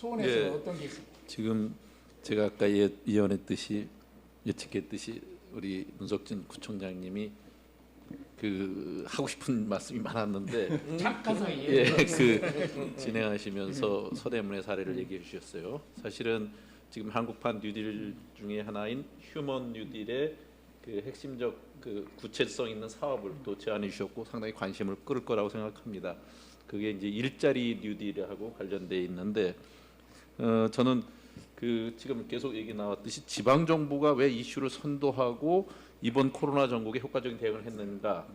수원에서 예, 어떤 게 있습니까? 지금 제가 아까 예측했듯이 우리 문석진 구청장님이 그 하고 싶은 말씀이 많았는데 잠깐 사이에 예, 그 진행하시면서 서대문의 사례를 얘기해 주셨어요. 사실은 지금 한국판 뉴딜 중에 하나인 휴먼 뉴딜의 그 핵심적 그 구체성 있는 사업을 또 제안해 주셨고 상당히 관심을 끌을 거라고 생각합니다. 그게 이제 일자리 뉴딜하고 관련돼 있는데 저는 그 지금 계속 얘기 나왔듯이 지방 정부가 왜 이슈를 선도하고 이번 코로나 전국에 효과적인 대응을 했는가?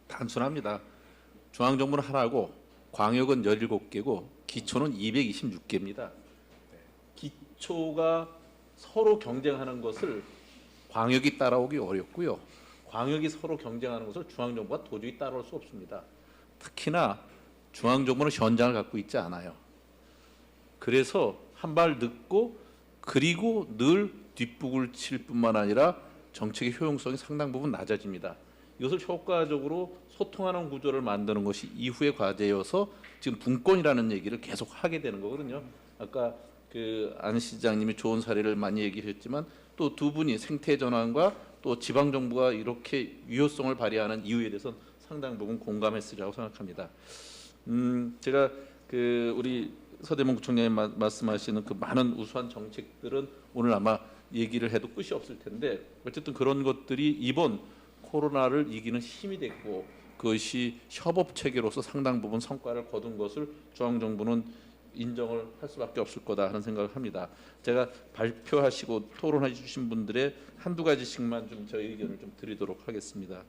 단순합니다. 중앙 정부는 하나고 광역은 17개고 기초는 226개입니다. 기초가 서로 경쟁하는 것을 광역이 따라오기 어렵고요. 광역이 서로 경쟁하는 것을 중앙 정부가 도저히 따라올 수 없습니다. 특히나 중앙 정부는 현장을 갖고 있지 않아요. 그래서 한 발 늦고 그리고 늘 뒷북을 칠 뿐만 아니라 정책의 효용성이 상당 부분 낮아집니다. 이것을 효과적으로 소통하는 구조를 만드는 것이 이후의 과제여서 지금 분권이라는 얘기를 계속 하게 되는 거거든요. 아까 그 안 시장님이 좋은 사례를 많이 얘기했지만 또 두 분이 생태 전환과 또 지방 정부가 이렇게 유효성을 발휘하는 이유에 대해서는 상당 부분 공감했으리라고 생각합니다. 제가 그 우리 서대문 구청장님 말씀하시는 그 많은 우수한 정책들은 오늘 아마 얘기를 해도 끝이 없을 텐데 어쨌든 그런 것들이 이번 코로나를 이기는 힘이 됐고 그것이 협업 체계로서 상당 부분 성과를 거둔 것을 중앙 정부는 인정을 할 수밖에 없을 거다 하는 생각을 합니다. 제가 발표하시고 토론해 주신 분들의 한두 가지씩만 좀 저희 의견을 좀 드리도록 하겠습니다.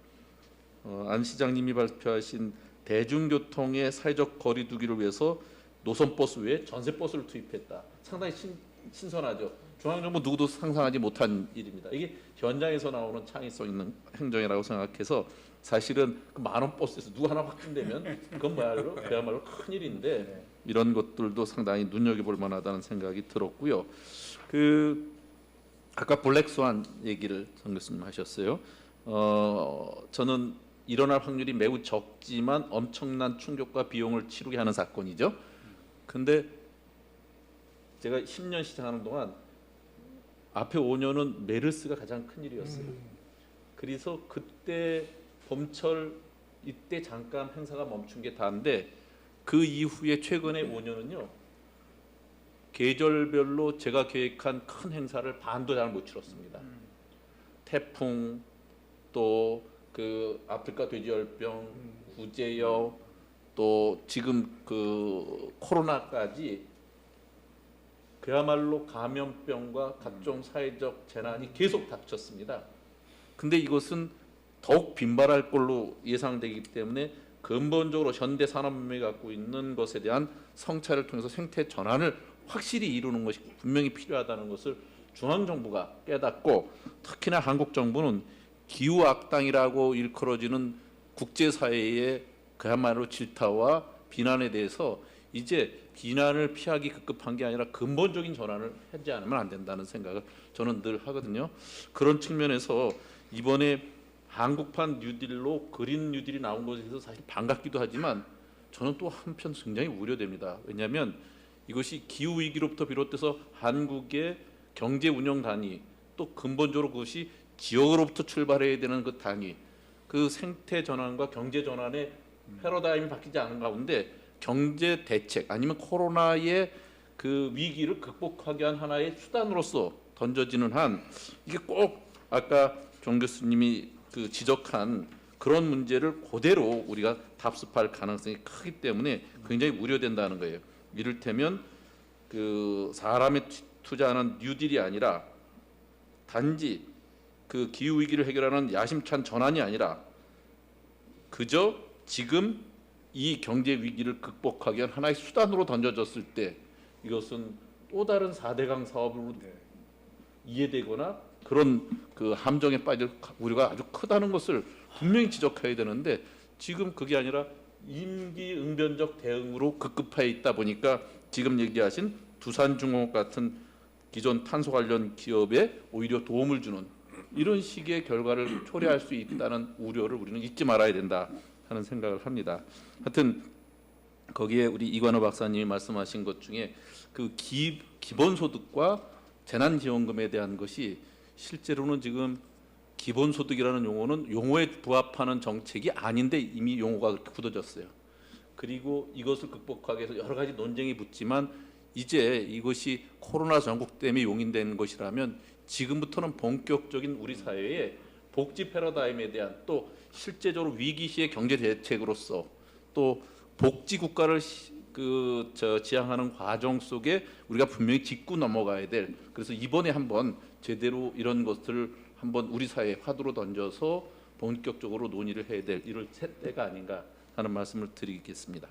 안 시장님이 발표하신 대중교통의 사회적 거리 두기를 위해서 노선버스 외에 전세버스를 투입했다. 상당히 신선하죠. 중앙정부 누구도 상상하지 못한 일입니다. 이게 현장에서 나오는 창의성 있는 행정이라고 생각해서 사실은 그 만원 버스에서 누구 하나 확진되면 그건 그야말로 큰 일인데 이런 것들도 상당히 눈여겨볼 만하다는 생각이 들었고요. 그 아까 블랙스완 얘기를 정 교수님 하셨어요. 저는 일어날 확률이 매우 적지만 엄청난 충격과 비용을 치르게 하는 사건이죠. 근데 제가 10년 시장하는 동안 앞에 5년은 메르스가 가장 큰 일이었어요. 그래서 그때 봄철 이때 잠깐 행사가 멈춘 게 다인데 그 이후에 최근에 5년은요. 계절별로 제가 계획한 큰 행사를 반도 잘 못 치렀습니다. 태풍 또 그 아프리카 돼지열병, 구제역 또 지금 그 코로나까지 그야말로 감염병과 각종 사회적 재난이 계속 닥쳤습니다. 근데 이것은 더욱 빈발할 걸로 예상되기 때문에 근본적으로 현대 산업문명이 갖고 있는 것에 대한 성찰을 통해서 생태 전환을 확실히 이루는 것이 분명히 필요하다는 것을 중앙 정부가 깨닫고 특히나 한국 정부는 기후 악당이라고 일컬어지는 국제사회의 그야말로 질타와 비난에 대해서 이제 비난을 피하기 급급한 게 아니라 근본적인 전환을 하지 않으면 안 된다는 생각을 저는 늘 하거든요. 그런 측면에서 이번에 한국판 뉴딜로 그린 뉴딜이 나온 것에 대해서 사실 반갑기도 하지만 저는 또 한편 굉장히 우려됩니다. 왜냐하면 이것이 기후 위기로부터 비롯돼서 한국의 경제 운영 단위 또 근본적으로 그것이 지역으로부터 출발해야 되는 그 단위 그 생태 전환과 경제 전환의 패러다임이 바뀌지 않은 가운데 경제 대책 아니면 코로나의 그 위기를 극복하기 위한 하나의 수단으로서 던져지는 한 이게 꼭 아까 정 교수님이 그 지적한 그런 문제를 그대로 우리가 답습할 가능성이 크기 때문에 굉장히 우려된다는 거예요. 이를테면 그 사람이 투자하는 뉴딜이 아니라 단지 그 기후 위기를 해결하는 야심찬 전환이 아니라 그저 지금 이 경제 위기를 극복하기 위한 하나의 수단으로 던져졌을 때 이것은 또 다른 4대강 사업으로 이해되거나 그런 그 함정에 빠질 우려가 아주 크다는 것을 분명히 지적해야 되는데 지금 그게 아니라 임기응변적 대응으로 급급해 있다 보니까 지금 얘기하신 두산중공업 같은 기존 탄소 관련 기업에 오히려 도움을 주는 이런 식의 결과를 초래할 수 있다는 우려를 우리는 잊지 말아야 된다 하는 생각을 합니다. 하여튼 거기에 우리 이관호 박사님이 말씀하신 것 중에 그 기본소득과 재난지원금에 대한 것이 실제로는 지금 기본소득이라는 용어는 용어에 부합하는 정책이 아닌데 이미 용어가 그렇게 굳어졌어요. 그리고 이것을 극복하기 위해서 여러 가지 논쟁이 붙지만 이제 이것이 코로나 전국 때문에 용인된 것이라면 지금부터는 본격적인 우리 사회의 복지 패러다임에 대한 또 실제적으로 위기 시의 경제 대책으로서 또 복지 국가를 지향하는 과정 속에 우리가 분명히 짚고 넘어가야 될, 그래서 이번에 한번 제대로 이런 것을 한번 우리 사회에 화두로 던져서 본격적으로 논의를 해야 될 이럴 때가 아닌가 하는 말씀을 드리겠습니다.